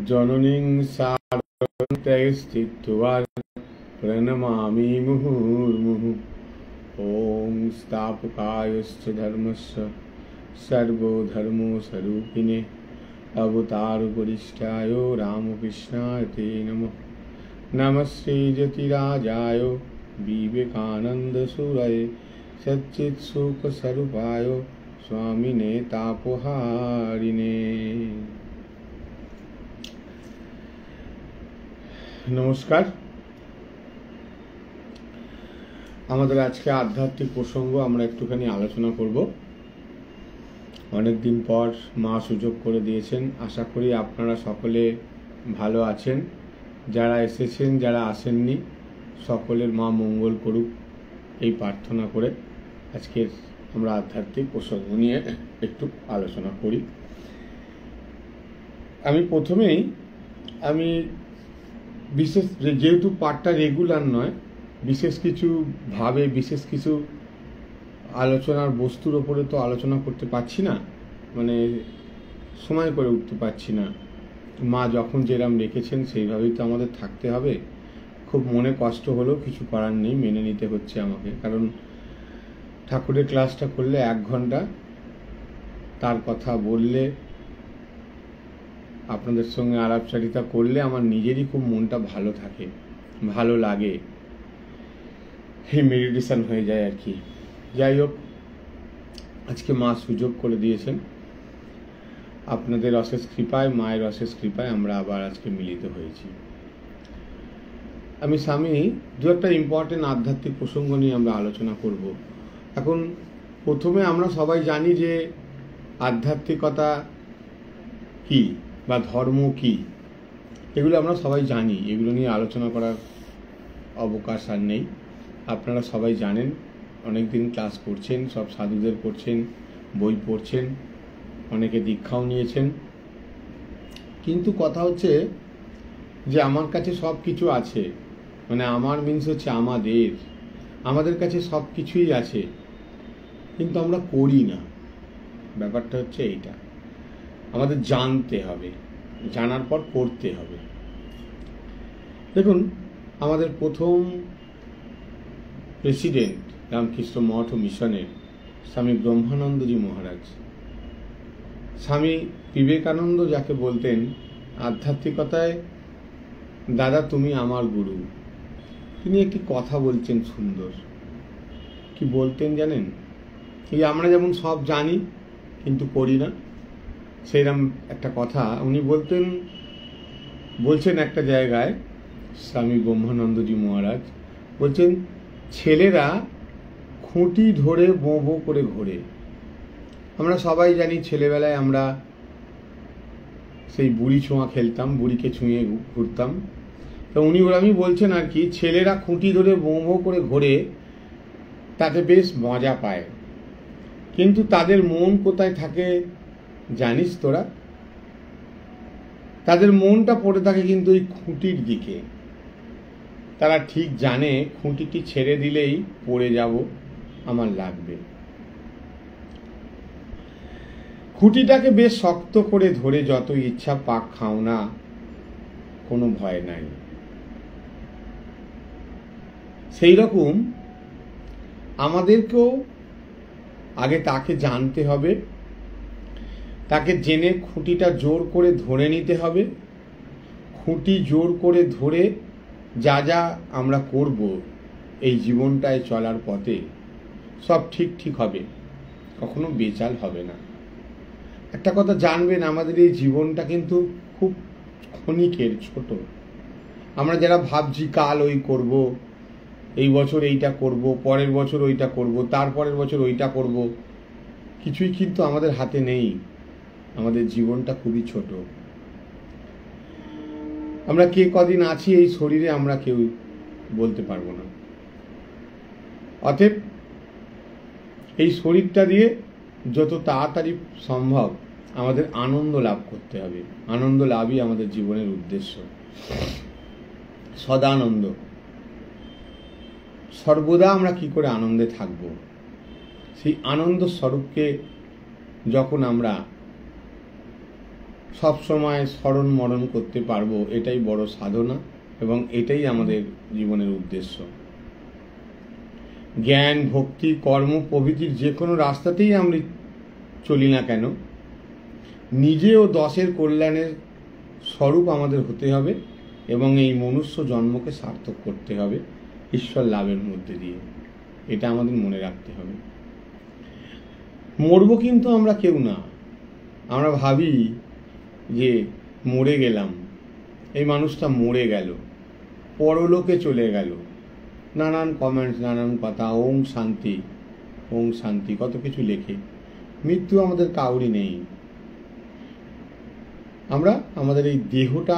जननीं सारस्थित्वा प्रणमामि मुहुर्मुहुः। ॐ स्थापकायश्च धर्मस्य सर्वधर्मस्वरूपिणे अवतारवरिष्ठाय रामकृष्णाय ते नमः। नमस्ते जतिराजाय विवेकानन्दसूरये सच्चित्सुखस्वरूपाय स्वामिने तापहारिणे। नमस्कार। আমাদের আজকে আধ্যাত্মিক প্রসঙ্গ আমরা একটুখানি আলোচনা করব। অনেক দিন পর মা সুযোগ করে দিয়েছেন, আশা করি আপনারা সকলে ভালো আছেন। যারা এসেছেন যারা আসেননি সকলের মা মঙ্গল করুক এই প্রার্থনা করে আজকের আমরা আধ্যাত্মিক প্রসঙ্গ নিয়ে একটু আলোচনা করি। আমি প্রথমেই বিশেষ যেহেতু পাঠটা রেগুলার নয়, বিশেষ কিছু আলোচনার বস্তুর ওপরে তো আলোচনা করতে পারছি না, মানে সময় করে উঠতে পারছি না। মা যখন যেরকম রেখেছেন সেইভাবেই তো আমাদের থাকতে হবে। খুব মনে কষ্ট হলেও কিছু করার নেই, মেনে নিতে হচ্ছে আমাকে। কারণ ঠাকুরের ক্লাসটা করলে 1 ঘন্টা, তার কথা বললে, আপনাদের সঙ্গে আলাপচারিতা করলে আমার নিজেরই খুব মনটা ভালো থাকে, ভালো লাগে, এই মেডিটেশন হয়ে যায় আর কি। যাই হোক, আজকে মা সুযোগ করে দিয়েছেন। আপনাদের অশেষ কৃপায়, মায়ের অশেষ কৃপায় আমরা আবার আজকে মিলিত হয়েছি। আমি স্বামী দু একটা ইম্পর্টেন্ট আধ্যাত্মিক প্রসঙ্গ নিয়ে আমরা আলোচনা করব। এখন প্রথমে আমরা সবাই জানি যে আধ্যাত্মিকতা কি বা ধর্ম কি, এগুলো আমরা সবাই জানি। এগুলো নিয়ে আলোচনা করার অবকাশ আর নেই। আপনারা সবাই জানেন, অনেক দিন ক্লাস করছেন, সব সাধুদের করছেন, বই পড়ছেন, অনেকে দীক্ষাও নিয়েছেন। কিন্তু কথা হচ্ছে যে আমার কাছে সব কিছু আছে, মানে আমার মিন্স হচ্ছে আমাদের কাছে সব কিছুই আছে, কিন্তু আমরা করি না। ব্যাপারটা হচ্ছে এইটা, আমাদের জানতে হবে, জানার পর করতে হবে। দেখুন, আমাদের প্রথম প্রেসিডেন্ট রামকৃষ্ণ মঠ ও মিশনের স্বামী ব্রহ্মানন্দজি মহারাজ, স্বামী বিবেকানন্দ যাকে বলতেন আধ্যাত্মিকতায় দাদা তুমি আমার গুরু, তিনি একটি কথা বলছেন সুন্দর। কি বলতেন জানেন? এই আমরা যেমন সব জানি কিন্তু করি না, সেইরকম একটা কথা উনি বলছেন একটা জায়গায়। স্বামী ব্রহ্মানন্দজি মহারাজ বলছেন, ছেলেরা খুঁটি ধরে বোঁ বোঁ করে ঘোরে। আমরা সবাই জানি ছেলেবেলায় আমরা সেই বুড়ি ছোঁয়া খেলতাম, বুড়িকে ছুঁয়ে ঘুরতাম। তো উনি ওরমই বলছেন আর কি, ছেলেরা খুঁটি ধরে বোঁ বোঁ করে ঘোরে, তাতে বেশ মজা পায়। কিন্তু তাদের মন কোথায় থাকে জানিস তোরা? তাদের মনটা পড়ে থাকে কিন্তু ওই খুঁটির দিকে। তারা ঠিক জানে খুঁটিটি ছেড়ে দিলেই পড়ে যাব, আমার লাগবে। খুঁটিটাকে বেশ শক্ত করে ধরে যত ইচ্ছা পাক খাও না, কোনো ভয় নাই। সেই রকম আমাদেরকেও আগে তাকে জানতে হবে, তাকে জেনে খুঁটিটা জোর করে ধরে নিতে হবে। খুঁটি জোর করে ধরে যা যা আমরা করব এই জীবনটায় চলার পথে, সব ঠিক হবে, কখনো বেচাল হবে না। একটা কথা জানবেন, আমাদের এই জীবনটা কিন্তু খুব ক্ষণিকের, ছোট। আমরা যারা ভাবছি কাল ওই করব, এই বছর এইটা করব, পরের বছর ওইটা করব, তারপরের বছর ওইটা করব, কিছুই কিন্তু আমাদের হাতে নেই। আমাদের জীবনটা খুবই ছোট। আমরা কে কদিন আছি এই শরীরে আমরা কেউ বলতে পারবো না। অতএব এই শরীরটা দিয়ে যত তাড়াতাড়ি সম্ভব আমাদের আনন্দ লাভ করতে হবে। আনন্দ লাভই আমাদের জীবনের উদ্দেশ্য। সদানন্দ, সর্বদা আমরা কি করে আনন্দে থাকব, সেই আনন্দ স্বরূপকে যখন আমরা সবসময় স্মরণ মরণ করতে পারবো, এটাই বড় সাধনা এবং এটাই আমাদের জীবনের উদ্দেশ্য। জ্ঞান, ভক্তি, কর্ম প্রভৃতির যে কোনো রাস্তাতেই আমরা চলি না কেন, নিজে ও দশের কল্যাণের স্বরূপ আমাদের হতে হবে এবং এই মনুষ্য জন্মকে সার্থক করতে হবে ঈশ্বর লাভের মধ্যে দিয়ে। এটা আমাদের মনে রাখতে হবে। মরবো কিন্তু আমরা কেউ না। আমরা ভাবি যে মরে গেলাম, এই মানুষটা মরে গেল, পরলোকে চলে গেল, নানান কমেন্টস, নানান কথা, ওং শান্তি, ওং শান্তি, কত কিছু লেখে। মৃত্যু আমাদের কাউরি নেই। আমরা আমাদের এই দেহটা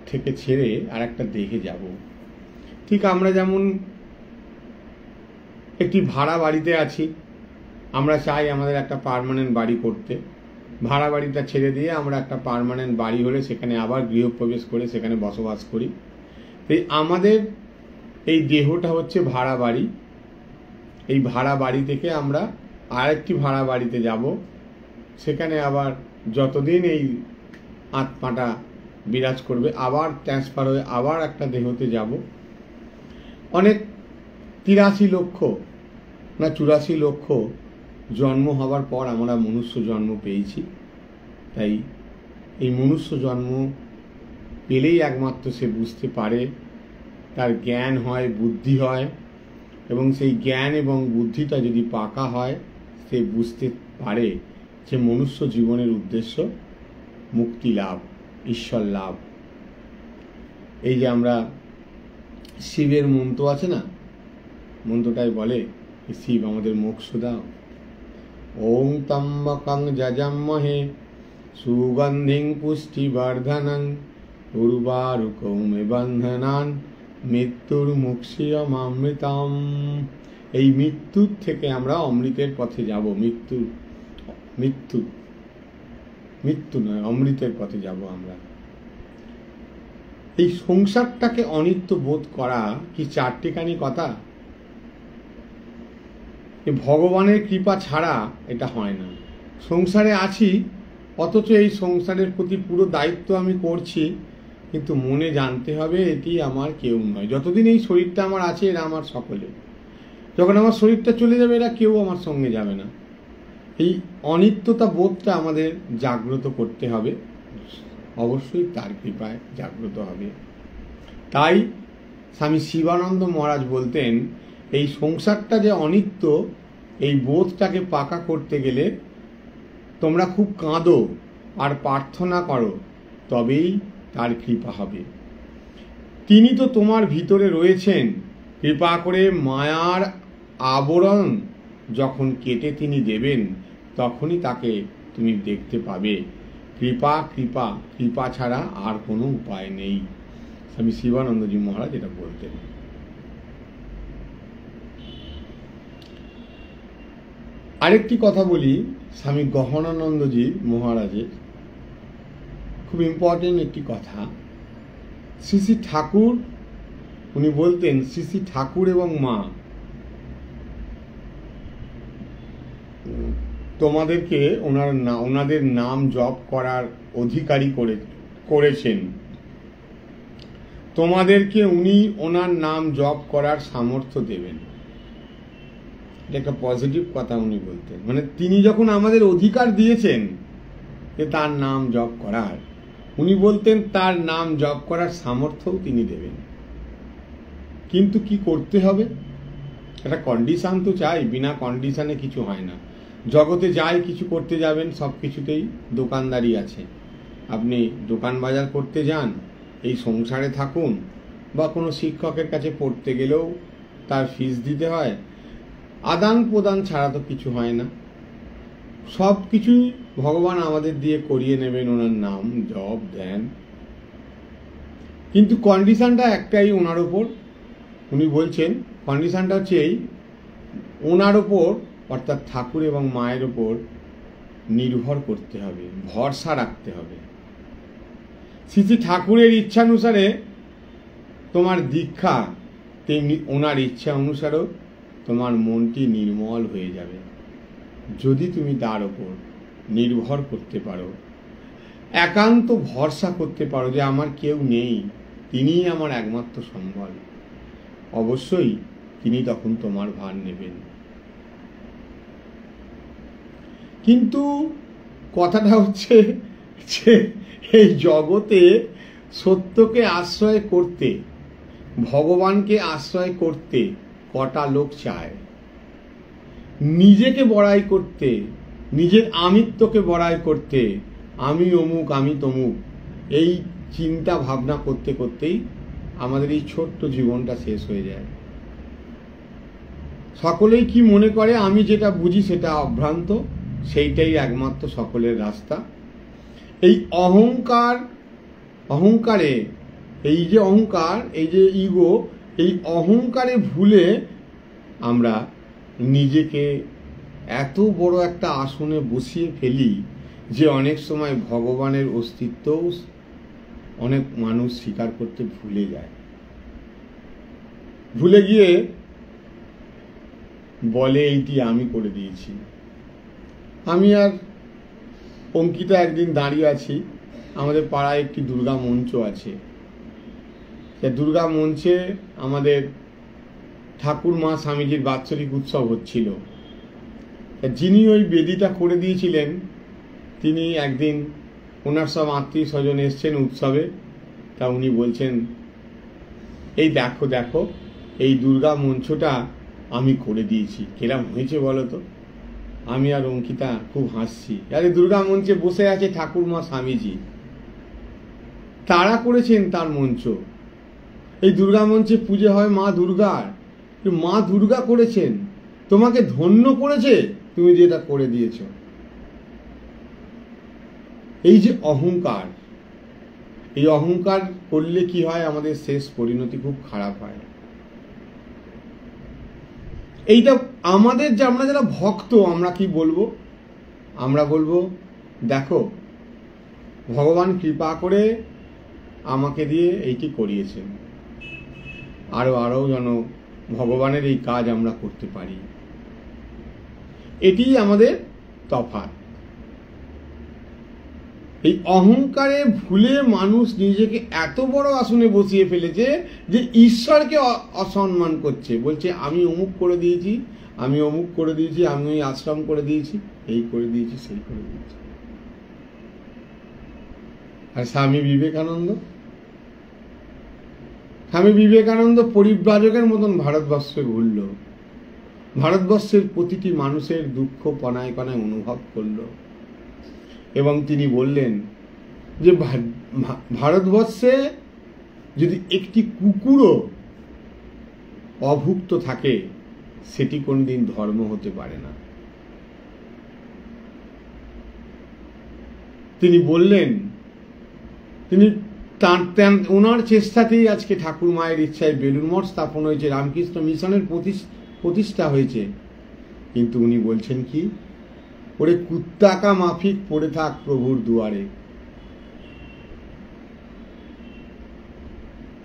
থেকে ছেড়ে আর একটা দেহে যাব। ঠিক আমরা যেমন একটি ভাড়া বাড়িতে আছি, আমরা চাই আমাদের একটা পার্মানেন্ট বাড়ি করতে, ভাড়া বাড়িটা ছেড়ে দিয়ে আমরা একটা পার্মানেন্ট বাড়ি হলে সেখানে আবার গৃহপ্রবেশ করে সেখানে বসবাস করি। তাই আমাদের এই দেহটা হচ্ছে ভাড়া বাড়ি। এই ভাড়া বাড়ি থেকে আমরা আরেকটি ভাড়া বাড়িতে যাব, সেখানে আবার যতদিন এই আত্মাটা বিরাজ করবে আবার ট্রান্সফার হয়ে আবার একটা দেহতে যাব। অনেক 83 লক্ষ না 84 লক্ষ জন্ম হবার পর আমরা মনুষ্য জন্ম পেয়েছি। তাই এই মনুষ্য জন্ম পেলেই একমাত্র সে বুঝতে পারে, তার জ্ঞান হয়, বুদ্ধি হয়, এবং সেই জ্ঞান এবং বুদ্ধিটা যদি পাকা হয়, সে বুঝতে পারে যে মনুষ্য জীবনের উদ্দেশ্য মুক্তি লাভ, ঈশ্বর লাভ। এই যে আমরা শিবের মন্ত্র আছে না, মন্ত্রটাই বলে শিব আমাদের মোক্ষ দাও। ওং ত্র্যম্বকং যজামহে সুগন্ধিং পুষ্টিবর্ধনং উর্বারুকৌমে বন্ধনান মৃত্যুর মুক্ষীয়মামৃতম। এই মৃত্যুর থেকে আমরা অমৃতের পথে যাব। মৃত্যু নয়, অমৃতের পথে যাব আমরা। এই সংসারটাকে অনিত্য বোধ করা কি চারটিখানি কথা? ভগবানের কৃপা ছাড়া এটা হয় না। সংসারে আছি, অথচ এই সংসারের প্রতি পুরো দায়িত্ব আমি করছি, কিন্তু মনে জানতে হবে এটি আমার কেউ নয়। যতদিন এই শরীরটা আমার আছে এরা আমার সকলে। যখন আমার শরীরটা চলে যাবে এরা কেউ আমার সঙ্গে যাবে না। এই অনিত্যতা বোধটা আমাদের জাগ্রত করতে হবে, অবশ্যই তার কৃপায় জাগ্রত হবে। তাই স্বামী শিবানন্দ মহারাজ বলতেন, এই সংসারটা যে অনিত্য, এই বোধটাকে পাকা করতে গেলে তোমরা খুব কাঁদো আর প্রার্থনা করো, তবেই তার কৃপা হবে। তিনি তো তোমার ভিতরে রয়েছেন, কৃপা করে মায়ার আবরণ যখন কেটে তিনি দেবেন, তখনই তাকে তুমি দেখতে পাবে। কৃপা কৃপা কৃপা ছাড়া আর কোনো উপায় নেই। স্বামী শিবানন্দজি মহারাজ এটা বলতেন। আরেকটি কথা বলি, স্বামী গহনানন্দজি মহারাজের খুব ইম্পর্টেন্ট একটি কথা। শ্রী শ্রী ঠাকুর উনি বলতেন, শ্রী শ্রী ঠাকুর এবং মা তোমাদেরকে ওনাদের নাম জপ করার অধিকারী করেছেন। তোমাদেরকে উনি ওনার নাম জপ করার সামর্থ্য দেবেন। এটা একটা পজিটিভ কথা উনি বলতেন। মানে তিনি যখন আমাদের অধিকার দিয়েছেন যে তার নাম জপ করার, উনি বলতেন তার নাম জপ করার সামর্থ্যও তিনি দেবেন। কিন্তু কি করতে হবে? একটা কন্ডিশন তো চাই, বিনা কন্ডিশনে কিছু হয় না। জগতে যাই কিছু করতে যাবেন, সব কিছুতেই দোকানদারি আছে। আপনি দোকান বাজার করতে যান, এই সংসারে থাকুন, বা কোনো শিক্ষকের কাছে পড়তে গেলেও তার ফিস দিতে হয়। আদান প্রদান ছাড়া তো কিছু হয় না। সব কিছুই ভগবান আমাদের দিয়ে করিয়ে নেবেন, ওনার নাম জপ দেন। কিন্তু কন্ডিশনটা একটাই ওনার ওপর। উনি বলছেন কন্ডিশনটা হচ্ছে এই, ওনার ওপর অর্থাৎ ঠাকুর এবং মায়ের ওপর নির্ভর করতে হবে, ভরসা রাখতে হবে। শ্রী শ্রী ঠাকুরের ইচ্ছানুসারে তোমার দীক্ষা, তেমনি ওনার ইচ্ছা অনুসারেও তোমার মনটি নির্মল হয়ে যাবে, যদি তুমি তার ওপর নির্ভর করতে পারো। একান্ত ভরসা করতে পারো যে আমার কেউ নেই, তিনিই আমার একমাত্র সম্বল, অবশ্যই তিনি তখন তোমার ভার নেবেন। কিন্তু কথাটা হচ্ছে যে এই জগতে সত্যকে আশ্রয় করতে, ভগবানকে আশ্রয় করতে কটা লোক চায়? নিজেকে বড়াই করতে, নিজের আমিত্বকে বড়াই করতে, আমি অমুক আমি তমুক, এই চিন্তা ভাবনা করতে করতেই আমাদের এই ছোট্ট জীবনটা শেষ হয়ে যায়। সকলেই কি মনে করে আমি যেটা বুঝি সেটা অভ্রান্ত, সেইটাই একমাত্র সকলের রাস্তা। এই অহংকারে এই যে অহংকার, এই যে ইগো, এই অহংকারে ভুলে আমরা নিজেকে এত বড় একটা আসনে বসিয়ে ফেলি যে অনেক সময় ভগবানের অস্তিত্বও অনেক মানুষ স্বীকার করতে ভুলে যায়। ভুলে গিয়ে বলে এইটি আমি করে দিয়েছি। আমি আর অঙ্কিতা একদিন দাঁড়িয়ে আছি, আমাদের পাড়ায় একটি দুর্গা মঞ্চ আছে। দুর্গা মঞ্চে আমাদের ঠাকুর মা স্বামীজির বাৎসরিক উৎসব হচ্ছিল। যিনি ওই বেদিটা করে দিয়েছিলেন, তিনি একদিন ওনার সব আত্মীয় স্বজন এসছেন উৎসবে। তা উনি বলছেন, এই দেখো দেখো, এই দুর্গা মঞ্চটা আমি করে দিয়েছি, কেরম হয়েছে বলো তো? আমি আর অঙ্কিতা খুব হাসছি। আরে দুর্গা মঞ্চে বসে আছে ঠাকুর মা স্বামীজি, তারা করেছেন তার মঞ্চ। এই দুর্গা মঞ্চে পুজো হয় মা দুর্গার, মা দুর্গা করেছেন, তোমাকে ধন্য করেছে তুমি যেটা করে দিয়েছ। এই যে অহংকার, এই অহংকার করলে কি হয়, আমাদের শেষ পরিণতি খুব খারাপ হয়। এইটা আমাদের যে আমরা যারা ভক্ত, আমরা কি বলবো? আমরা বলবো, দেখো ভগবান কৃপা করে আমাকে দিয়ে এইটি করিয়েছেন, আরো যেন ভগবানের এই কাজ আমরা করতে পারি। এটি আমাদের তফাৎ। এই অহংকারে ভুলে মানুষ নিজেকে এত বড় আসনে বসিয়ে ফেলেছে যে ঈশ্বরকে অসম্মান করছে, বলছে আমি অমুক করে দিয়েছি, আমি অমুক করে দিয়েছি, আমি ওই আশ্রম করে দিয়েছি, এই করে দিয়েছি, সেই করে দিয়েছি। আর স্বামী বিবেকানন্দ পরিব্রাজকের মতন ভারতবর্ষে ঘুরল, ভারতবর্ষের প্রতিটি মানুষের দুঃখ কণায় কণায় অনুভব করল, এবং তিনি বললেন যে ভারতবর্ষে যদি একটি কুকুরও অভুক্ত থাকে, সেটি কোনদিন ধর্ম হতে পারে না। তিনি বললেন, তিনি ওনার চেষ্টাতেই আজকে ঠাকুর মায়ের ইচ্ছায় বেলুড় মঠ স্থাপন হয়েছে, রামকৃষ্ণ মিশনের প্রতিষ্ঠা হয়েছে। কিন্তু উনি বলছেন কি, ওরে কুত্তাকা মাফিক পড়ে থাক প্রভুর দুয়ারে।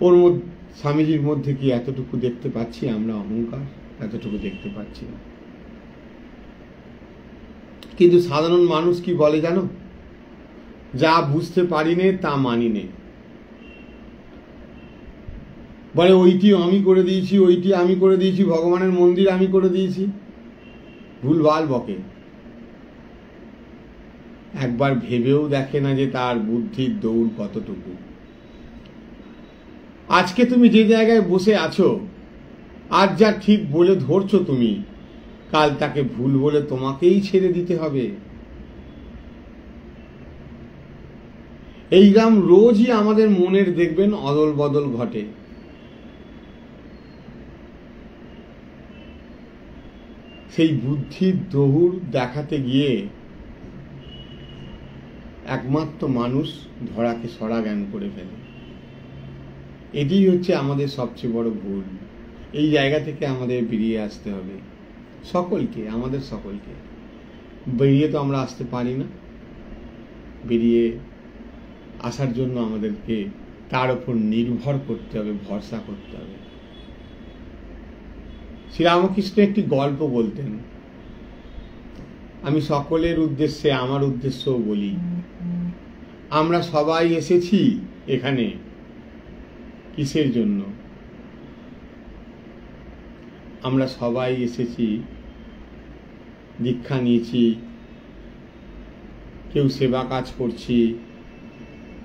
ওর মধ্যে, স্বামীজির মধ্যে কি এতটুকু দেখতে পাচ্ছি আমরা অহংকার? এতটুকু দেখতে পাচ্ছি না। কিন্তু সাধারণ মানুষ কি বলে জানো? যা বুঝতে পারিনে তা মানিনে, বলে ওইটি আমি করে দিয়েছি, ওইটি আমি করে দিয়েছি, ভগবানের মন্দির আমি করে দিয়েছি, ভুলভাল বকে। একবার ভেবেও দেখে না যে তার বুদ্ধির দৌড় কতটুকু। আজকে তুমি যে জায়গায় বসে আছো, আজ যা ঠিক বলে ধরছো তুমি, কাল তাকে ভুল বলে তোমাকেই ছেড়ে দিতে হবে। এই গ্রাম রোজই আমাদের মনের দেখবেন অদল বদল ঘটে। সেই বুদ্ধির দৌড় দেখাতে গিয়ে একমাত্র মানুষ ধরাকে সরা জ্ঞান করে ফেলে। এটি হচ্ছে আমাদের সবচেয়ে বড় ভুল। এই জায়গা থেকে আমাদের বেরিয়ে আসতে হবে, সকলকে, আমাদের সকলকে। বেরিয়ে তো আমরা আসতে পারি না, বেরিয়ে আসার জন্য আমাদেরকে তার উপর নির্ভর করতে হবে, ভরসা করতে হবে। শ্রীরামকৃষ্ণ একটি গল্প বলতেন, আমি সকলের উদ্দেশ্যে আমার উদ্দেশ্যও বলি। আমরা সবাই এসেছি এখানে কিসের জন্য? আমরা সবাই এসেছি, দীক্ষা নিয়েছি, কেউ সেবা কাজ করছি,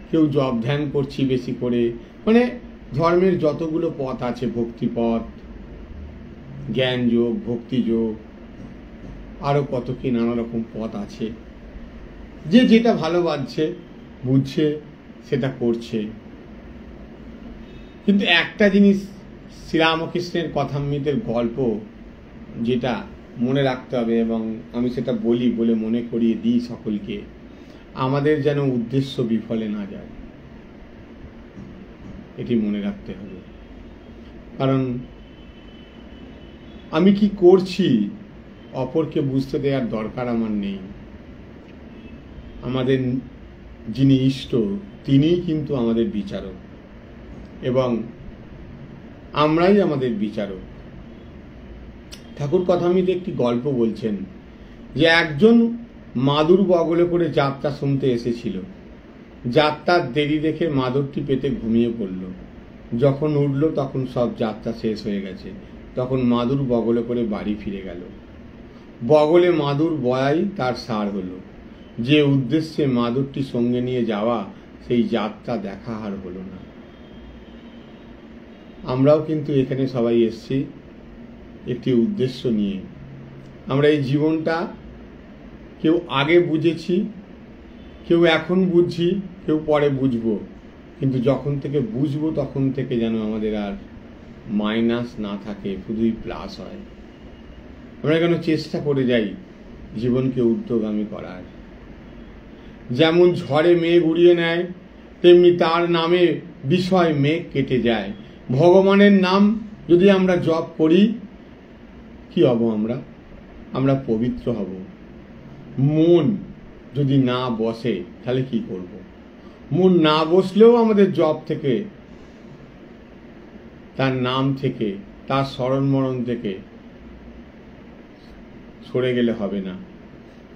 কেউ জপ ধ্যান করছি বেশি করে, মানে ধর্মের যতগুলো পথ আছে, ভক্তি পথ, জ্ঞান যোগ, ভক্তি যোগ, আরো কত কি নানা রকম পথ আছে, যে যেটা ভালোবাসছে বুঝছে সেটা করছে। কিন্তু একটা জিনিস শ্রীরামকৃষ্ণের কথামৃতের গল্প যেটা মনে রাখতে হবে, এবং আমি সেটা বলি বলে মনে করিয়ে দিই সকলকে, আমাদের যেন উদ্দেশ্য বিফলে না যায়, এটি মনে রাখতে হবে। কারণ আমি কি করছি অপরকে বুঝতে দেওয়ার দরকার আমার নেই। আমাদের যিনি ইষ্ট তিনিই কিন্তু আমাদের বিচারক, এবং আমরাই আমাদের বিচারক। ঠাকুর কথামৃতে একটি গল্প বলছেন যে একজন মাদুর বগলে করে যাত্রা শুনতে এসেছিল। যাত্রার দেরি দেখে মাদুরটি পেতে ঘুমিয়ে পড়ল। যখন উঠল তখন সব যাত্রা শেষ হয়ে গেছে। তখন মাদুর বগলে করে বাড়ি ফিরে গেল। বগলে মাদুর বয়াই তার সার হলো। যে উদ্দেশ্যে মাদুরটি সঙ্গে নিয়ে যাওয়া, সেই যাত্রা দেখা আর হলো না। আমরাও কিন্তু এখানে সবাই এসেছি একটি উদ্দেশ্য নিয়ে। আমরা এই জীবনটা কেউ আগে বুঝেছি, কেউ এখন বুঝছি, কেউ পরে বুঝবো, কিন্তু যখন থেকে বুঝবো তখন থেকে যেন আমাদের আর মাইনাস না থাকে, শুধুই প্লাস হয়। আমরা কেন চেষ্টা করে যাই জীবনকে ঊর্ধ্বগামী করার। যেমন ঝড়ে মেঘ উড়িয়ে নেয়, তেমনি তার নামে বিষয় মেঘ কেটে যায়। ভগবানের নাম যদি আমরা জপ করি, কি হব? আমরা পবিত্র হব। মন যদি না বসে তাহলে কি করব? মন না বসলেও আমাদের জপ থেকে, তার নাম থেকে, তার স্মরণ মরণ থেকে সরে গেলে হবে না।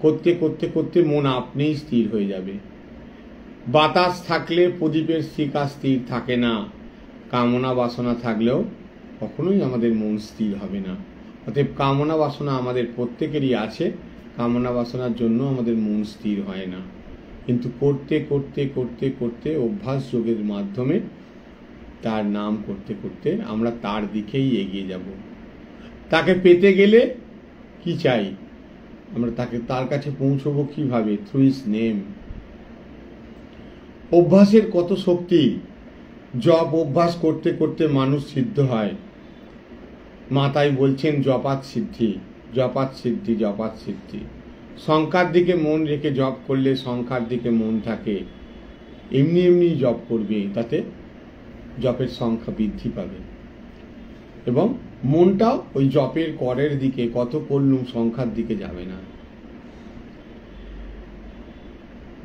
করতে করতে করতে মন আপনিই স্থির হয়ে যাবে। বাতাস থাকলে প্রদীপের শিখা স্থির থাকে না। কামনা বাসনা থাকলেও কখনোই আমাদের মন স্থির হবে না। অতএব কামনা বাসনা আমাদের প্রত্যেকেরই আছে, কামনা বাসনার জন্য আমাদের মন স্থির হয় না। কিন্তু করতে করতে করতে করতে অভ্যাস যোগের মাধ্যমে তার নাম করতে করতে আমরা তার দিকেই এগিয়ে যাব। তাকে পেতে গেলে কি চাই? আমরা তার কাছে পৌঁছবো কিভাবে? Through his name. অভ্যাসের কত শক্তি! জপ অভ্যাস করতে করতে মানুষ সিদ্ধ হয়। মাতাই বলছেন জপাত সিদ্ধি, জপাত সিদ্ধি, জপাত সিদ্ধি। সংখ্যার দিকে মন রেখে জপ করলে সংখ্যার দিকে মন থাকে। এমনি এমনি জপ করবে, তাতে জপের সংখ্যা বৃদ্ধি পাবে, এবং মনটাও ওই জপের করের দিকে, কত করলুম সংখ্যার দিকে যাবে না।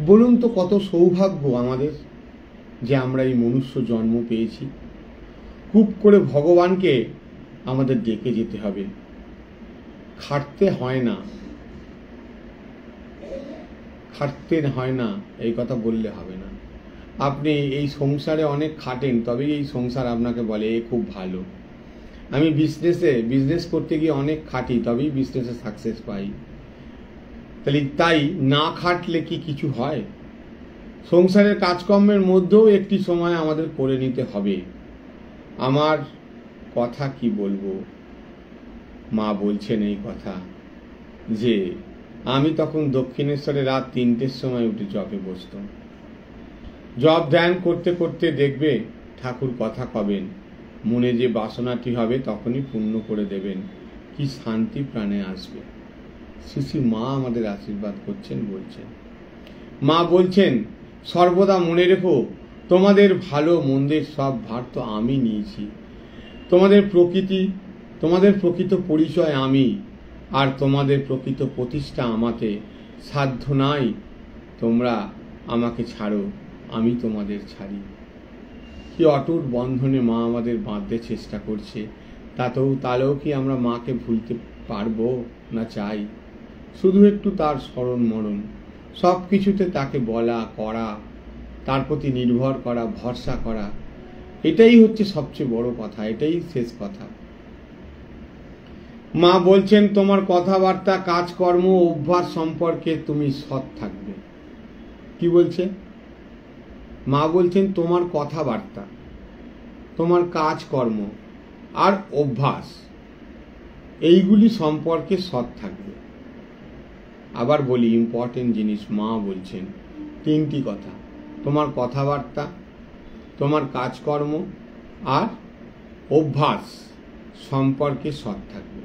বলুন তো কত সৌভাগ্য আমাদের যে আমরা এই মনুষ্য জন্ম পেয়েছি। খুব করে ভগবানকে আমাদের ডেকে যেতে হবে। খাটতে হয় না, খাটতে হয় না এই কথা বললে হবে না। আপনি এই সংসারে অনেক খাটেন, তবেই এই সংসার আপনাকে বলে এ খুব ভালো। আমি বিজনেস করতে গিয়ে অনেক খাটি, তবেই বিজনেসে সাকসেস পাই। তাহলে তাই না খাটলে কি কিছু হয়? সংসারের কাজকর্মের মধ্যেও একটি সময় আমাদের করে নিতে হবে। আমার কথা কি বলবো, মা বলছেন এই কথা, যে আমি তখন দক্ষিণেশ্বরে রাত 3টের সময় উঠে জপে বসতাম। জপ ধ্যান করতে করতে দেখবে ঠাকুর কথা কবেন, মনে যে বাসনাটি হবে তখনই পূর্ণ করে দেবেন। কি শান্তি প্রাণে আসবে। শ্রী মা আমাদের আশীর্বাদ করছেন, বলছেন, মা বলছেন সর্বদা মনে রেখো তোমাদের ভালো মন্দের সব ভার তো আমি নিয়েছি। তোমাদের প্রকৃত পরিচয় আমি, আর তোমাদের প্রকৃত প্রতিষ্ঠা আমাতে। সাধ্য নাই তোমরা আমাকে ছাড়ো, আমি তোমাদের ছাড়ি। কি অটুট বন্ধনে মা আমাদের বাঁধতে চেষ্টা করছে। তাতেও কি আমরা মাকে ভুলতে পারবো না? চাই শুধু একটু তার স্মরণ মরণ, সব কিছুতে তাকে বলা করা, তার প্রতি নির্ভর করা, ভরসা করা, এটাই হচ্ছে সবচেয়ে বড় কথা, এটাই শেষ কথা। মা বলছেন তোমার কথাবার্তা, কাজকর্ম, অভ্যাস সম্পর্কে তুমি সৎ থাকবে। কি বলছে? মা বলছেন তোমার কথাবার্তা, তোমার কাজকর্ম আর অভ্যাস, এইগুলি সম্পর্কে সৎ থাকবে। আবার বলি, ইম্পর্টেন্ট জিনিস মা বলছেন, তিনটি কথা, তোমার কথাবার্তা, তোমার কাজকর্ম আর অভ্যাস সম্পর্কে সৎ থাকবে।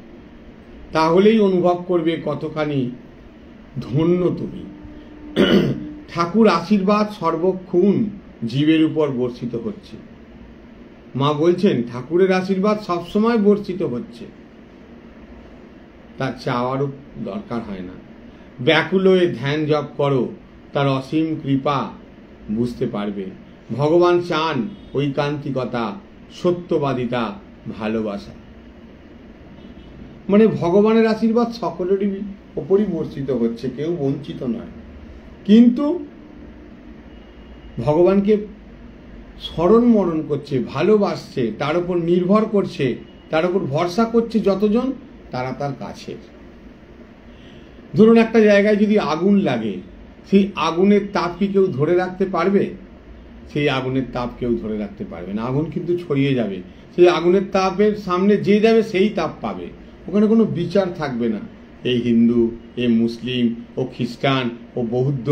তাহলেই অনুভব করবে কতখানি ধন্য তুমি। ঠাকুর আশীর্বাদ সর্বক্ষণ জীবের উপর বর্ষিত হচ্ছে। মা বলছেন ঠাকুরের আশীর্বাদ সবসময় বর্ষিত হচ্ছে, তার চাওয়ারও দরকার হয় না। ব্যাকুল হয়ে ধ্যান জপ করো, তার অসীম কৃপা বুঝতে পারবে। ভগবান চান ঐকান্তিকতা, সত্যবাদিতা, ভালোবাসা। মানে ভগবানের আশীর্বাদ সকলেরই ওপরই বর্ষিত হচ্ছে, কেউ বঞ্চিত নয়। কিন্তু ভগবানকে স্মরণ মরণ করছে, ভালোবাসছে, তার উপর নির্ভর করছে, তার উপর ভরসা করছে যতজন, তারা তার কাছের। ধরুন একটা জায়গায় যদি আগুন লাগে, সেই আগুনের তাপ কি কেউ ধরে রাখতে পারবে? সেই আগুনের তাপ কেউ ধরে রাখতে পারবে না। আগুন কিন্তু ছড়িয়ে যাবে। সেই আগুনের তাপের সামনে যে যাবে সেই তাপ পাবে, ওখানে কোনো বিচার থাকবে না। এই হিন্দু, এ মুসলিম, ও খ্রিস্টান, ও বৌদ্ধ,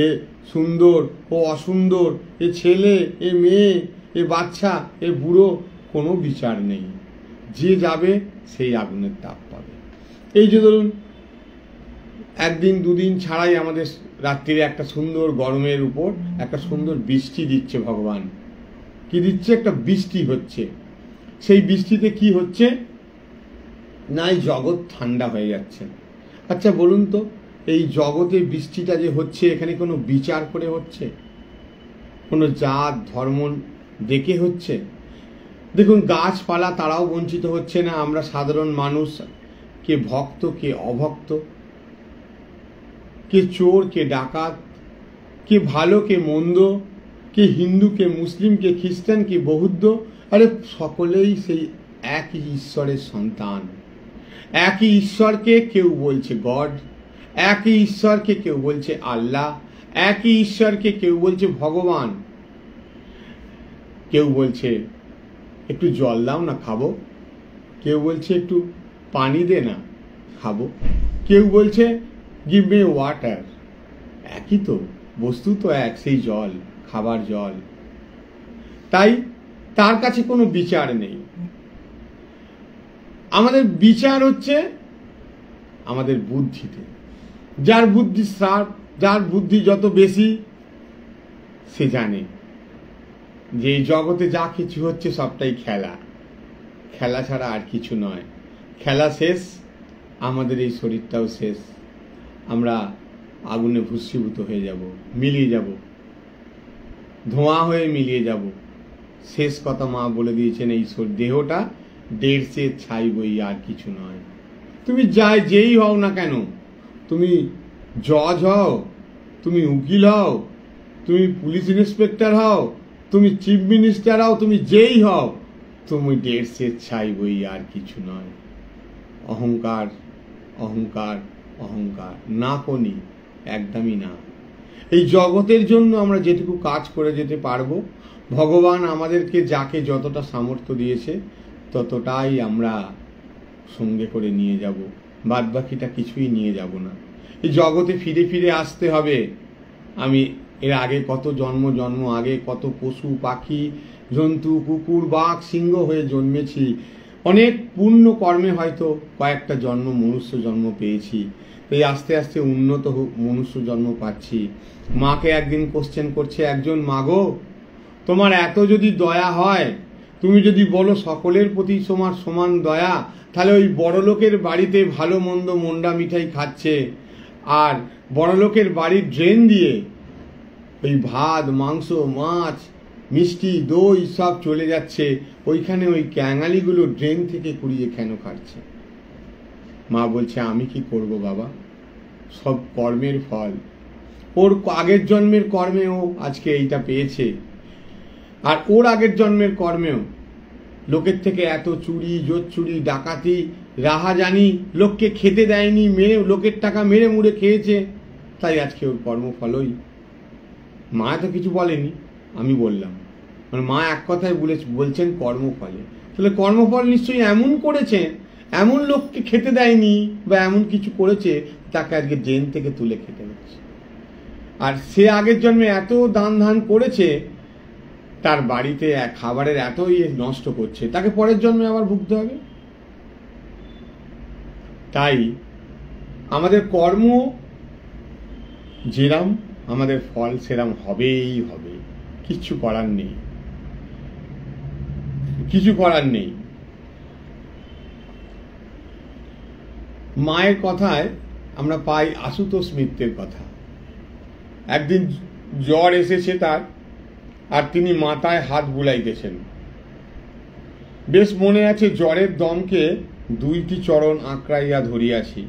এ সুন্দর, ও অসুন্দর, এ ছেলে, এ মেয়ে, এ বাচ্চা, এ বুড়ো, কোনো বিচার নেই। যে যাবে সেই আগুনের তাপ পাবে। এই যে ধরুন একদিন দুদিন ছাড়াই আমাদের রাত্রিরে একটা সুন্দর গরমের উপর একটা সুন্দর বৃষ্টি দিচ্ছে ভগবান। কি দিচ্ছে? একটা বৃষ্টি হচ্ছে। সেই বৃষ্টিতে কি হচ্ছে না, এই জগৎ ঠান্ডা হয়ে যাচ্ছে। আচ্ছা বলুন তো, এই জগতে বৃষ্টিটা যে হচ্ছে, এখানে কোনো বিচার করে হচ্ছে? কোনো জাত ধর্ম দেখে হচ্ছে? দেখুন গাছপালা তারাও বঞ্চিত হচ্ছে না। আমরা সাধারণ মানুষ, কে ভক্ত কে অভক্ত, কে চোর কে ডাকাত, কে ভালো কে মন্দ, কে হিন্দু কে মুসলিম, কে খ্রিস্টান কে বৌদ্ধ, আরে সকলেই সেই একই ঈশ্বরের সন্তান। একই ঈশ্বরকে কেউ বলছে গড, একই ঈশ্বরকে কেউ বলছে আল্লাহ, একই ঈশ্বরকে কেউ বলছে ভগবান। কেউ বলছে একটু জল দাও না খাবো, কেউ বলছে একটু পানি দে না খাবো, কেউ বলছে গিভ মি ওয়াটার। একই তো, বস্তু তো এক, সেই জল, খাবার জল। তাই তার কাছে কোনো বিচার নেই। আমাদের বিচার হচ্ছে আমাদের বুদ্ধিতে। যার বুদ্ধি শার্প, যার বুদ্ধি যত বেশি, সে জানে যে জগতে যা কিছু হচ্ছে সবটাই খেলা, খেলা ছাড়া আর কিছু নয়। খেলা শেষ, আমাদের এই শরীরটাও শেষ। আমরা আগুনে ভস্মীভূত হয়ে যাব, মিলিয়ে যাব, ধোঁয়া হয়ে মিলিয়ে যাব। শেষ কথা মা বলে দিয়েছেন, এই দেহটা দেড়ছে ছাই বই, আর কিছু নয়। তুমি যেই হও না কেন, তুমি জজ হও, তুমি উকিল হও, তুমি পুলিশ ইন্সপেক্টর হও, তুমি চিফ মিনিস্টার হও, তুমি যেই হও, তুমি দেড়ছে ছাই বই, আর কিছু নয়। অহংকার অহংকার অহংকার না কোনি, একদমই না। এই জগতের জন্য আমরা যেটুকু কাজ করে যেতে পারবো, ভগবান আমাদেরকে যাকে যতটা সামর্থ্য দিয়েছে ততটাই আমরা সঙ্গে করে নিয়ে যাব, বাদ বাকিটা কিছুই নিয়ে যাব না। এই জগতে ফিরে ফিরে আসতে হবে। আমি এর আগে কত জন্ম আগে কত পশু পাখি জন্তু কুকুর বাঘ সিংহ হয়ে জন্মেছি। অনেক পুণ্য কর্মে হয়তো কয়েকটা জন্ম মনুষ্য জন্ম পেয়েছি। এই আস্তে আস্তে উন্নত মনুষ্য জন্ম পাচ্ছি। মাকে একদিন কোশ্চেন করছে একজন, মাগো তোমার এত যদি দয়া হয়, তুমি যদি বলো সকলের প্রতি তোমার সমান দয়া, তাহলে ওই বড়লোকের বাড়িতে ভালো মন্দ মন্ডা মিঠাই খাচ্ছে, আর বড়লোকের বাড়ির ড্রেন দিয়ে ওই ভাত মাংস মাছ মিষ্টি দই সব চলে যাচ্ছে, ওইখানে ওই ক্যাঙালিগুলো ড্রেন থেকে কুড়িয়ে কেন খাচ্ছে? মা বলছে আমি কি করব বাবা, সব কর্মের ফল। ওর আগের জন্মের কর্মেও আজকে এইটা পেয়েছে, আর ওর আগের জন্মের কর্মেও লোকের থেকে এত চুরি, জোচ্চুরি, ডাকাতি, রাহাজানি, লোককে খেতে দেয়নি, মেরে লোকের টাকা মেরে মুড়ে খেয়েছে, তাই আজকে ওর কর্মফলই। মা তো কিছু বলেনি, আমি বললাম, মানে মা এক কথায় বলছেন কর্মফলে। তাহলে কর্মফল নিশ্চয়ই এমন করেছেন, এমন লোককে খেতে দেয়নি বা এমন কিছু করেছে তাকে আজকে জেল থেকে তুলে খেতে হচ্ছে। আর সে আগের জন্মে এত দান ধান করেছে, তার বাড়িতে খাবারের এতই নষ্ট করছে, তাকে পরের জন্মে আবার ভুগতে হবে। তাই আমাদের কর্ম যেরাম, আমাদের ফল সেরাম হবেই হবে, কিছু করার নেই, কিছু করার নেই। মায়ের কথায় আমরা পাই আশুতোষ মিত্রের কথা। একদিন জ্বর এসেছে তার, আর তিনি মাথায় হাত বুলাইতেছেন। বেশ মনে আছে, জ্বরের দমকে দুইটি চরণ আঁকড়াইয়া ধরিয়াছি,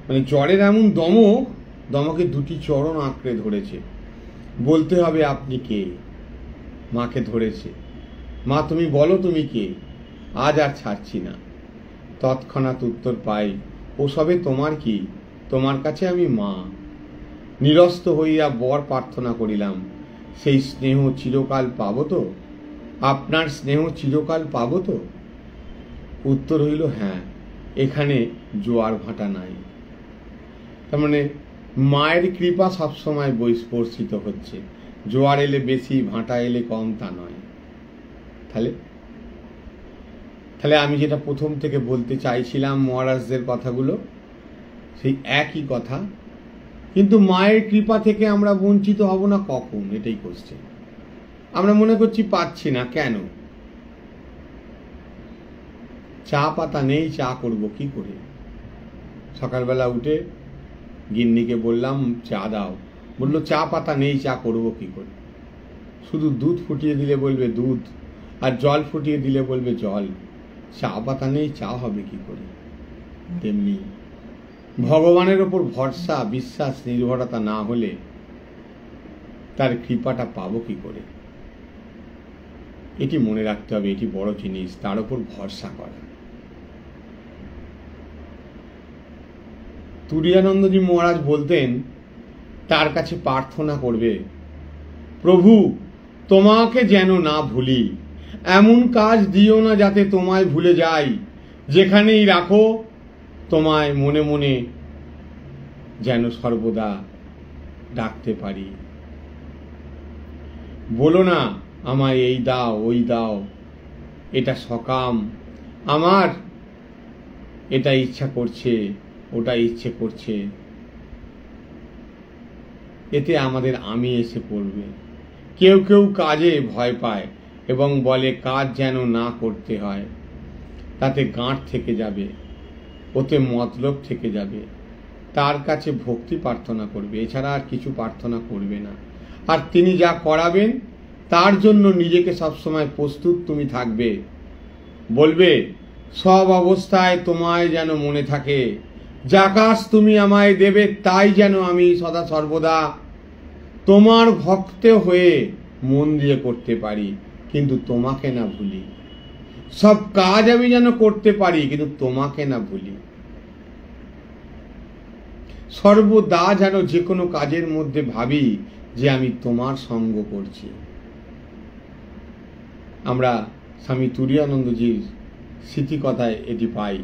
মানে জ্বরের এমন দমকে দুটি চরণ আঁকড়ে ধরেছে। বলতে হবে আপনি কে? মাকে ধরেছে, মা তুমি বলো তুমি কে, আজ আর ছাড়ছি না। তৎক্ষণাৎ উত্তর পাই, ও সবে তোমার কি, তোমার কাছে আমি মা। নিরস্ত হইয়া বর প্রার্থনা করিলাম, সেই স্নেহ চিরকাল পাব তো? আপনার স্নেহ চিরকাল পাব তো? উত্তর হইল, হ্যাঁ, এখানে জোয়ার ভাটা নাই। তার মানে মায়ের কৃপা সবসময় বর্ষিত হচ্ছে, জোয়ার এলে বেশি, ভাটা এলে কম, তা নয়। তাহলে আমি যেটা প্রথম থেকে বলতে চাইছিলাম মহারাজদের কথাগুলো, সেই একই কথা। কিন্তু মায়ের কৃপা থেকে আমরা বঞ্চিত হব না কখন, এটাই কোশ্চেন। আমরা মনে করছি পাচ্ছি না, কেন? চা পাতা নেই, চা করব কি করে? সকালবেলা উঠে গিন্নিকে বললাম চা দাও, বললো চা পাতা নেই, চা করব কি করে? শুধু দুধ ফুটিয়ে দিলে বলবে দুধ, আর জল ফুটিয়ে দিলে বলবে জল। চা পাতা নেই, চা হবে কি করে? তেমনি ভগবানের ওপর ভরসা, বিশ্বাস, নির্ভরতা না হলে তার কৃপাটা পাবো কি করে? এটি মনে রাখতে হবে, এটি বড় জিনিস, তার উপর ভরসা করা। তুরীয়ানন্দজি মহারাজ বলতেন, তার কাছে প্রার্থনা করবে, প্রভু তোমাকে যেন না ভুলি, এমন কাজ দিও না যাতে তোমায় ভুলে যাই, যেখানেই রাখো তোমায় মনে মনে যেন সর্বদা ডাকতে পারি। বলো না আমায় এই দাও ওই দাও, এটা সকাম আমার, এটা ইচ্ছা করছে, ওটা ইচ্ছে করছে। এতে আমাদের আমি এসে পড়বে। কেউ কেউ কাজে ভয় পায় এবং বলে কাজ যেন না করতে হয়, তাতে গাঁট থেকে যাবে, ওতে মতলব থেকে যাবে। তার কাছে ভক্তি প্রার্থনা করবে, এছাড়া আর কিছু প্রার্থনা করবে না। আর তিনি যা করাবেন তার জন্য নিজেকে সবসময় প্রস্তুত তুমি থাকবে। বলবে সব অবস্থায় তোমায় যেন মনে থাকে, যা কাজ তুমি আমায় দেবে তাই যেন আমি সদা সর্বদা তোমার ভক্ত হয়ে মন দিয়ে করতে পারি, কিন্তু তোমাকে না ভুলি। সব কাজ আমি যেন করতে পারি, কিন্তু তোমাকে না ভুলি। সর্বদা যেন যে কোনো কাজের মধ্যে ভাবি যে আমি তোমার সঙ্গ করছি। আমরা স্বামী তুরীয়ানন্দজির স্মৃতিকথায় এটি পাই।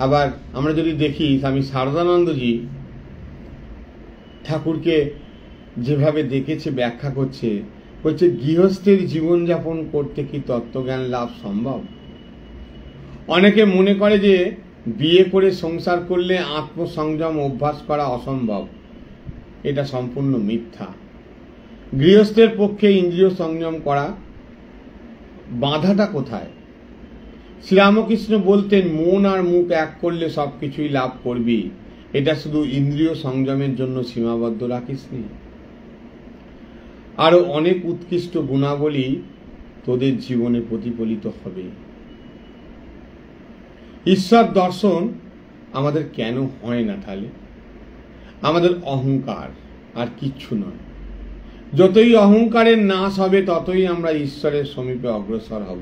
আবার আমরা যদি দেখি স্বামী শারদানন্দজি ঠাকুরকে যেভাবে দেখেছে ব্যাখ্যা করছে, বলছে গৃহস্থের জীবনযাপন করতে কি তত্ত্বজ্ঞান লাভ সম্ভব? অনেকে মনে করে যে বিয়ে করে সংসার করলে আত্মসংযম অভ্যাস করা অসম্ভব। এটা সম্পূর্ণ মিথ্যা। গৃহস্থের পক্ষে ইন্দ্রিয় সংযম করা, বাধাটা কোথায়? শ্রীরামকৃষ্ণ বলতেন মন আর মুখ এক করলে সবকিছুই লাভ করবি। এটা শুধু ইন্দ্রিয় সংযমের জন্য সীমাবদ্ধ রাখিসনি। আরো অনেক উৎকৃষ্ট গুণাবলী তোদের জীবনে প্রতিফলিত হবে। ঈশ্বর দর্শন আমাদের কেন হয় না? তাহলে আমাদের অহংকার, আর কিচ্ছু নয়। যতই অহংকারের নাশ হবে ততই আমরা ঈশ্বরের সমীপে অগ্রসর হব।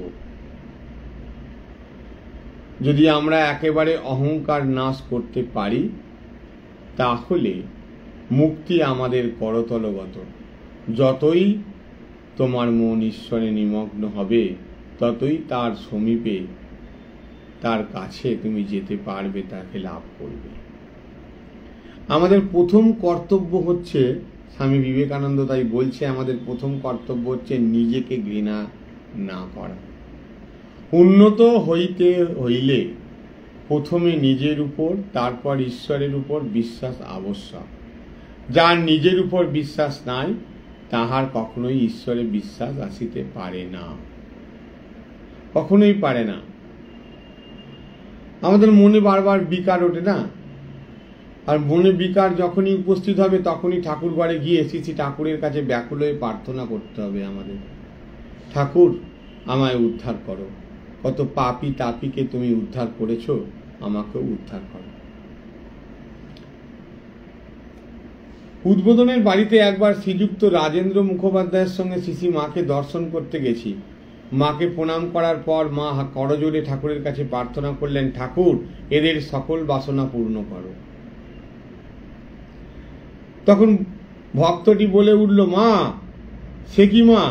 যদি আমরা একেবারে অহংকার নাশ করতে পারি তাহলে মুক্তি আমাদের করতলগত। যতই তোমার মন ঈশ্বরে নিমগ্ন হবে ততই তার সমীপে, তার কাছে তুমি যেতে পারবে, তাকে লাভ করবে। আমাদের প্রথম কর্তব্য হচ্ছে, স্বামী বিবেকানন্দ তাই বলছে, আমাদের প্রথম কর্তব্য হচ্ছে নিজেকে ঘৃণা না করা। উন্নত হইতে হইলে প্রথমে নিজের উপর, তারপর ঈশ্বরের উপর বিশ্বাস আবশ্যক। যার নিজের উপর বিশ্বাস নাই তাহার কখনোই ঈশ্বরে বিশ্বাস আসিতে পারে না, কখনোই পারে না। আমাদের মনে বারবার বিকার ওঠে না, আর মনে বিকার যখনই উপস্থিত হবে তখনই ঠাকুর ঘরে গিয়ে শ্রী ঠাকুরের কাছে ব্যাকুল হয়ে প্রার্থনা করতে হবে আমাদের, ঠাকুর আমায় উদ্ধার করো, কত পাপী তাপীকে তুমি উদ্ধার করেছো, আমাকেও উদ্ধার করো। উদ্বোধনের বাড়িতে একবার শ্রীযুক্ত রাজেন্দ্র মুখোপাধ্যায়ের সঙ্গে শ্রী মাকে দর্শন করতে গেছি। মাকে প্রণাম করার পর মা করজোড়ে ঠাকুরের কাছে প্রার্থনা করলেন, ঠাকুর এদের সকল বাসনা পূর্ণ করো। তখন ভক্তটি বলে উঠল, মা সে কি মা,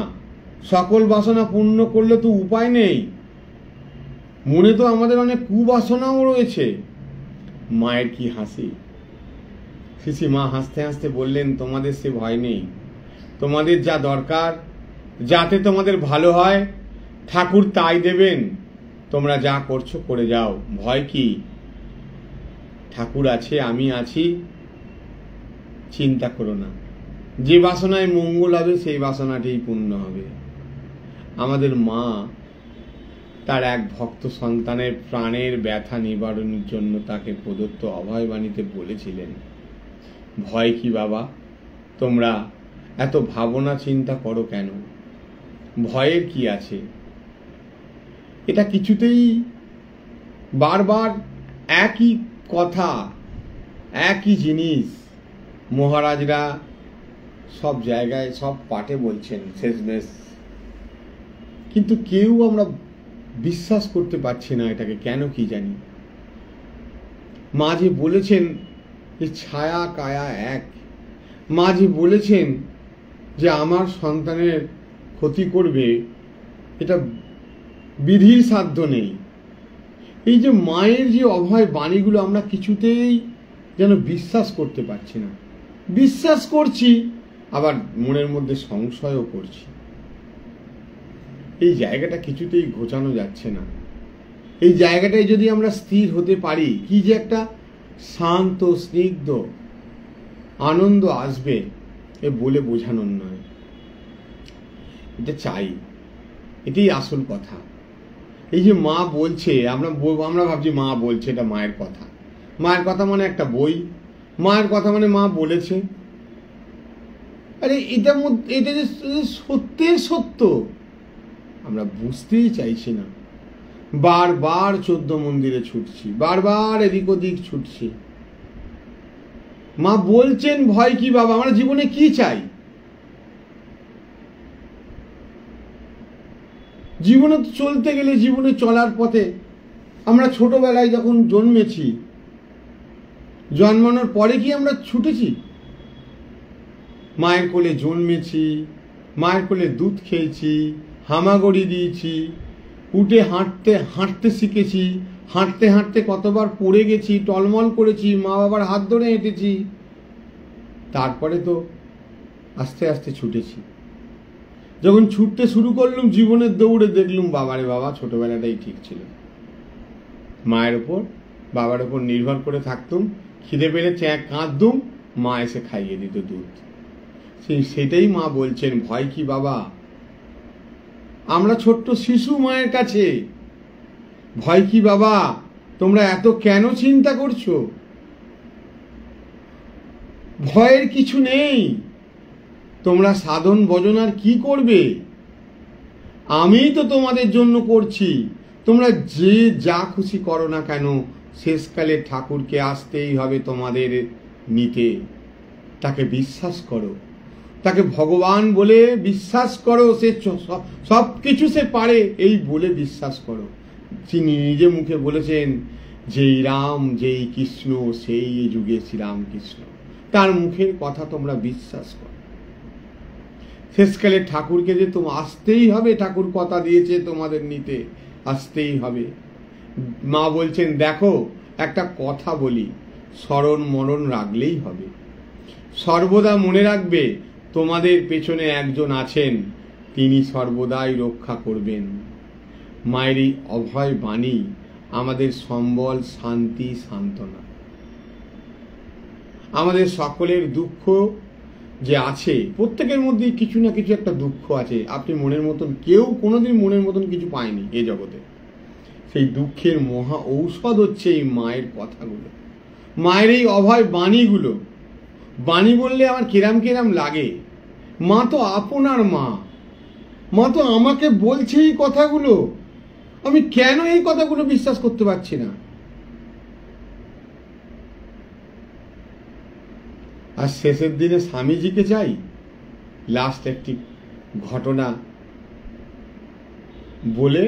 সকল বাসনা পূর্ণ করলে তো উপায় নেই, মনে তো আমাদের অনেক কুবাসনাও রয়েছে। মায়ের কি হাসি! শ্রী মা হাসতে হাসতে বললেন, তোমাদের সে ভয় নেই, তোমাদের যা দরকার, যাতে তোমাদের ভালো হয় ঠাকুর তাই দেবেন, তোমরা যা করছো করে যাও, ভয় কি? ঠাকুর আছে, আমি আছি, চিন্তা করো না। যে বাসনায় মঙ্গল হবে সেই বাসনাটি পূর্ণ হবে। আমাদের মা তার এক ভক্ত সন্তানের প্রাণের ব্যথা নিবারণের জন্য তাকে প্রদত্ত অভয়বাণীতে বলেছিলেন, ভয় কি বাবা, তোমরা এত ভাবনা চিন্তা করো কেন, ভয়ের কি আছে? এটা কিছুতেই বারবার একই কথা, একই জিনিস মহারাজরা সব জায়গায় সব পাঠে বলছেন শেষমেশ, কিন্তু কেউ আমরা বিশ্বাস করতে পারছি না এটাকে, কেন কি জানি। মা যে বলেছেন যে ছায়া কায়া এক, মা যে বলেছেন যে আমার সন্তানের ক্ষতি করবে, এটা বিধির সাধ্য নেই। এই যে মায়ের যে অভয় বাণীগুলো আমরা কিছুতেই যেন বিশ্বাস করতে পারছি না। বিশ্বাস করছি আবার মনের মধ্যে সংশয়ও করছি। এই জায়গাটা কিছুতেই ঘোচানো যাচ্ছে না। এই জায়গাটায় যদি আমরা স্থির হতে পারি, কি যে একটা শান্ত স্নিগ্ধ আনন্দ আসবে, এ বলে বোঝানোর নয়। এটা চাই, এটাই আসল কথা। এই যে মা বলছে, আমরা ভাবছি মা বলছে, এটা মায়ের কথা। মায়ের কথা মানে একটা বই, মায়ের কথা মানে মা বলেছে। আরে এটা যে সত্যের সত্য আমরা বুঝতেই চাইছি না। বারবার 14 মন্দিরে ছুটছি, বারবার এদিক ওদিক ছুটছি। মা বলছেন ভয় কি বাবা, আমরা জীবনে কি চাই? জীবনে তো চলতে গেলে, জীবনে চলার পথে আমরা ছোটবেলায় যখন জন্মেছি, জন্মানোর পরে কি আমরা ছুটেছি? মায়ের কোলে জন্মেছি, মায়ের কোলে দুধ খেয়েছি, হামাগড়ি দিয়েছি, উঠে হাঁটতে হাঁটতে শিখেছি, হাঁটতে হাঁটতে কতবার পড়ে গেছি, টলমল করেছি, মা বাবার হাত ধরে হেঁটেছি, তারপরে তো আস্তে আস্তে ছুটেছি। যখন ছুটতে শুরু করলুম জীবনের দৌড়ে, দেখলুম বাবারে বাবা, ছোটবেলাটাই ঠিক ছিল। মায়ের ওপর বাবার ওপর নির্ভর করে থাকতুম, খিদে পেলে চ্যাঁক কাঁদতুম, মা এসে খাইয়ে দিত দুধ। সেটাই মা বলছেন, ভয় কি বাবা। আমরা ছোট্ট শিশু মায়ের কাছে, ভয় কি বাবা, তোমরা এত কেন চিন্তা করছো? ভয়ের কিছু নেই। তোমরা সাধন ভজন আর কি করবে? আমিই তো তোমাদের জন্য করছি। তোমরা যে যা খুশি করো না কেন, শেষকালে ঠাকুরকে আসতেই হবে তোমাদের নিতে। তাকে বিশ্বাস করো, তাকে ভগবান বলে বিশ্বাস করো, সে সব কিছু সে পারে এই বলে বিশ্বাস করো। তিনি নিজে মুখে বলেছেন, যেই রাম যেই কৃষ্ণ সেই যুগে শ্রীরামকৃষ্ণ, তার মুখের কথা তোমরা বিশ্বাস করো। শেষকালে ঠাকুরকে যে তোমার আসতেই হবে, ঠাকুর কথা দিয়েছে তোমাদের নিতে, আসতেই হবে। মা বলছেন, দেখো একটা কথা বলি, স্মরণ মরণ রাখলেই হবে। সর্বদা মনে রাখবে তোমাদের পেছনে একজন আছেন, তিনি সর্বদাই রক্ষা করবেন। মায়ের এই অভয় বাণী আমাদের সম্বল, শান্তি, সান্ত্বনা। আমাদের সকলের দুঃখ যে আছে, প্রত্যেকের মধ্যেই কিছু না কিছু একটা দুঃখ আছে। আপনি মনের মতন, কেউ কোনোদিন মনের মতন কিছু পায়নি এ জগতে। সেই দুঃখের মহা ঔষধ হচ্ছে এই মায়ের কথাগুলো, মায়ের এই অভয় বাণীগুলো। বাণী বললে আমার কিরাম কিরাম লাগে। মা তো আপনার মা, মা তো আমাকে বলছে এই কথাগুলো। আমি কেন এই কথাগুলো বিশ্বাস করতে পারছি না? আর শেষের দিনে স্বামীজিকে চাই। লাস্ট একটি ঘটনা বলে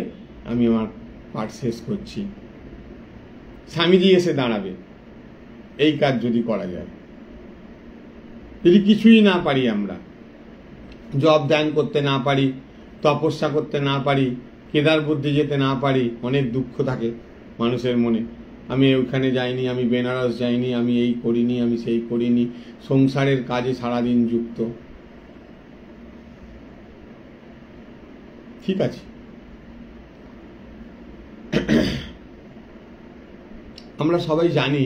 আমি আমার পাঠ শেষ করছি। স্বামীজি এসে দাঁড়াবে, এই কাজ যদি করা যায়, যদি কিছুই না পারি, আমরা জব ধ্যান করতে না পারি, তপস্যা করতে না পারি, কেদার বুদ্ধি যেতে না পারি, অনেক দুঃখ থাকে মানুষের মনে। আমি ওইখানে যাইনি, আমি বেনারস যাইনি, আমি এই করিনি, আমি সেই করিনি, সংসারের কাজে সারাদিন যুক্ত। ঠিক আছে, আমরা সবাই জানি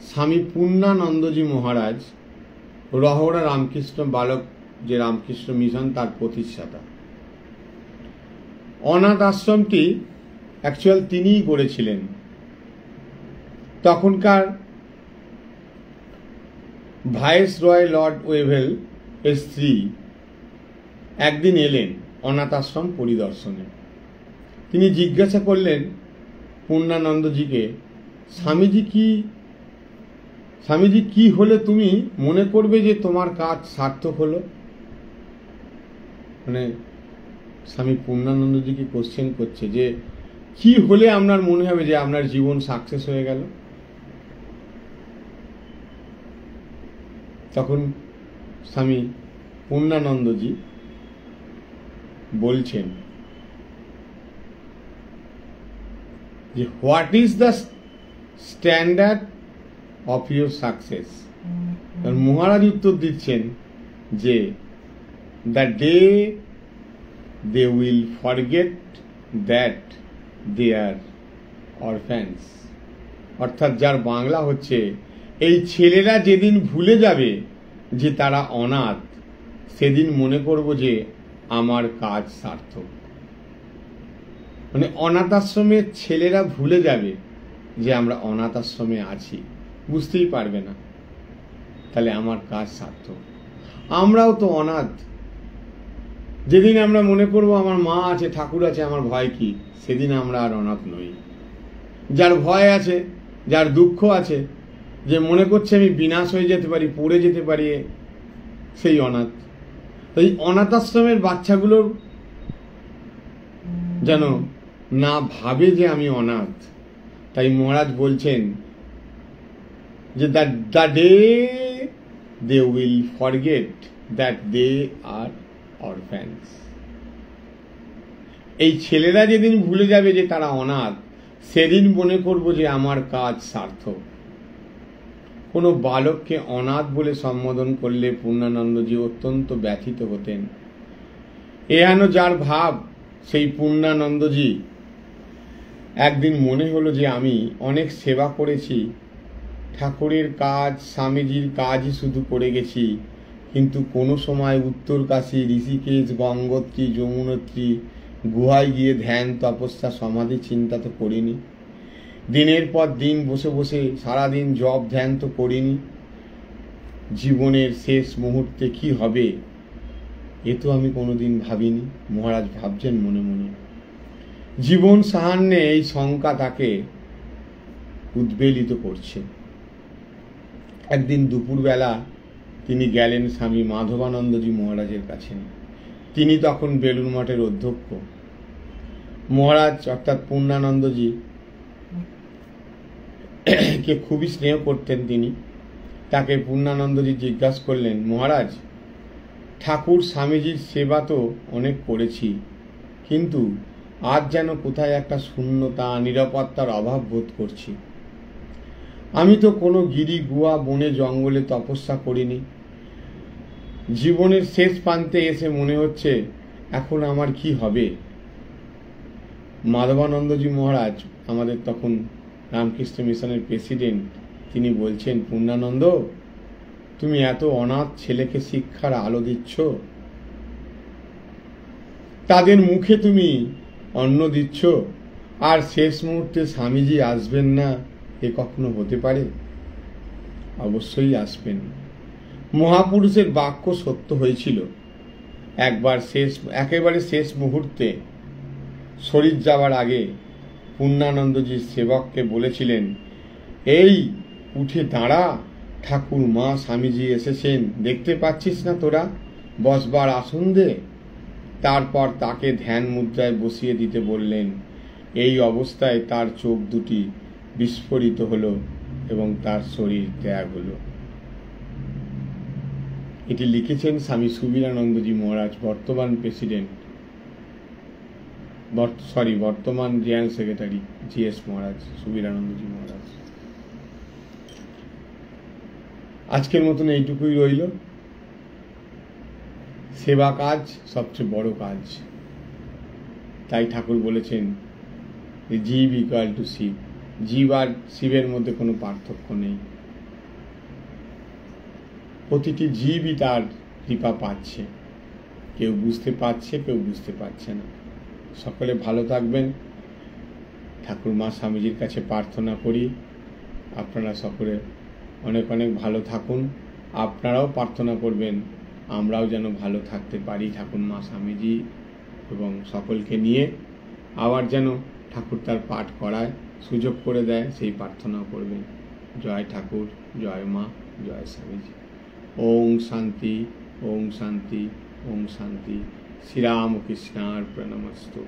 স্বামী পূর্ণানন্দজি মহারাজ রহরা রামকৃষ্ণ বালক যে রামকৃষ্ণ মিশন তার প্রতিষ্ঠাতা। অনাথ আশ্রমটি অ্যাকচুয়াল তিনিই করেছিলেন। তখনকার ভাইস রয় লর্ড ওয়েভেল এর স্ত্রী একদিন এলেন অনাথ আশ্রম পরিদর্শনে। তিনি জিজ্ঞাসা করলেন পূর্ণানন্দজিকে, স্বামীজি কি হলে তুমি মনে করবে যে তোমার কাজ সার্থক হলো? মানে স্বামী পূর্ণানন্দজিকে কোশ্চেন করছে যে কি হলে আপনার মনে হবে যে আপনার জীবন সাকসেস হয়ে গেল? তখন স্বামী পূর্ণানন্দজি বলছেন যে what is the standard of your success? Maharaj উত্তর দিচ্ছেন যে the day they will forget that they are orphans. অর্থাৎ যার বাংলা হচ্ছে, এই ছেলেরা যেদিন ভুলে যাবে যে তারা অনাথ, সেদিন মনে করব যে আমার কাজ সার্থক। মানে অনাথ আশ্রমের ছেলেরা ভুলে যাবে যে আমরা অনাথ আশ্রমে আছি, বুঝতেই পারবে না, তাহলে আমার কাজ সার্থক। আমরাও তো অনাথ। যেদিন আমরা মনে করব আমার মা আছে, ঠাকুর আছে, আমার ভয় কি, সেদিন আমরা আর অনাথ নই। যার ভয় আছে, যার দুঃখ আছে, যে মনে করছে আমি বিনাশ হয়ে যেতে পারি, পড়ে যেতে পারি, সেই অনাথ। এই অনাথ আশ্রমের বাচ্চাগুলোর যেন না ভাবে যে আমি অনাথ। তাই মহারাজ বলছেন যে the day they will forget that they are orphans. এই ছেলেরা যেদিন ভুলে যাবে যে তারা অনাথ, সেদিন মনে করব যে আমার কাজ সার্থক। কোনো বালককে অনাথ বলে সম্বোধন করলে পূর্ণানন্দজি অত্যন্ত ব্যথিত হতেন। এহেন যার ভাব সেই পূর্ণানন্দজি একদিন মনে হলো যে আমি অনেক সেবা করেছি, ঠাকুরের কাজ, স্বামীজির কাজই শুধু করে গেছি, কিন্তু কোনো সময় উত্তরকাশী, ঋষিকেশ, গঙ্গোত্রী, যমুনোত্রী গুহায় গিয়ে ধ্যান, তপস্যা, সমাধি চিন্তা তো করিনি। দিনের পর দিন বসে বসে সারাদিন জপ ধ্যান তো করিনি। জীবনের শেষ মুহূর্তে কি হবে এ তো আমি কোনোদিন ভাবিনি। মহারাজ ভাবছেন মনে মনে। জীবন সাহান্যে এই শঙ্কা তাকে উদ্বেলিত করছে। একদিন দুপুরবেলা তিনি গেলেন স্বামী মাধবানন্দজি মহারাজের কাছে। তিনি তখন বেলুড় মঠের অধ্যক্ষ। মহারাজ অর্থাৎ পূর্ণানন্দজি কে খুবই স্নেহ করতেন তিনি। তাকে পূর্ণানন্দজি জিজ্ঞাসা করলেন, মহারাজ, ঠাকুর স্বামীজির সেবা তো অনেক করেছি, কিন্তু আজ যেন কোথায় একটা শূন্যতা, নিরাপত্তার অভাব বোধ করছি। আমি তো কোনো গিরি গুহা বনে জঙ্গলে তপস্যা করিনি। জীবনের শেষ প্রান্তে এসে মনে হচ্ছে এখন আমার কি হবে। মাধবানন্দজি মহারাজ আমাদের তখন রামকৃষ্ণ মিশনের প্রেসিডেন্ট, তিনি বলছেন, পূর্ণানন্দ, তুমি এত অনাথ ছেলেকে শিক্ষার আলো দিচ্ছ, তাদের মুখে তুমি অন্ন দিচ্ছ, আর শেষ মুহূর্তে স্বামীজি আসবেন না, এ কখনো হতে পারে? অবশ্যই আসবেন। মহাপুরুষের বাক্য সত্য হয়েছিল। একেবারে শেষ মুহূর্তে শরীর যাওয়ার আগে পূর্ণানন্দজির সেবককে বলেছিলেন, এই উঠে দাঁড়া, ঠাকুর মা স্বামীজি এসেছেন, দেখতে পাচ্ছিস না তোরা, বসবার আসন দে। তারপর তাকে ধ্যান মুদ্রায় বসিয়ে দিতে বললেন। এই অবস্থায় তার চোখ দুটি বিস্ফোরিত হলো এবং তার শরীর ত্যাগ হলো। এটি লিখেছেন স্বামী সুবীরানন্দজি মহারাজ, বর্তমান প্রেসিডেন্ট, বর্তমান জেনারেল সেক্রেটারি জিএস মহারাজ, সুবীরানন্দজি মহারাজ। আজকের মতন এইটুকুই রইল। সেবা কাজ সবচেয়ে বড় কাজ। তাই ঠাকুর বলেছেন জীব ইকুয়াল টু শিব। জীব আর শিবের মধ্যে কোনো পার্থক্য নেই। প্রতিটি জীবই তার কৃপা পাচ্ছে। কেউ বুঝতে পারছে, কেউ বুঝতে পারছে না। সকলে ভালো থাকবেন। ঠাকুর মা স্বামীজির কাছে প্রার্থনা করি আপনারা সকলে অনেক অনেক ভালো থাকুন। আপনারাও প্রার্থনা করবেন আমরাও যেন ভালো থাকতে পারি ঠাকুর মা স্বামীজি এবং সকলকে নিয়ে। আবার যেন ঠাকুর তার পাঠ করায় সুযোগ করে দেয়, সেই প্রার্থনাও করবেন। জয় ঠাকুর, জয় মা, জয় স্বামীজি। ওং শান্তি, ওং শান্তি, ওং শান্তি। শ্রীরামকৃষ্ণার্পণমস্তু।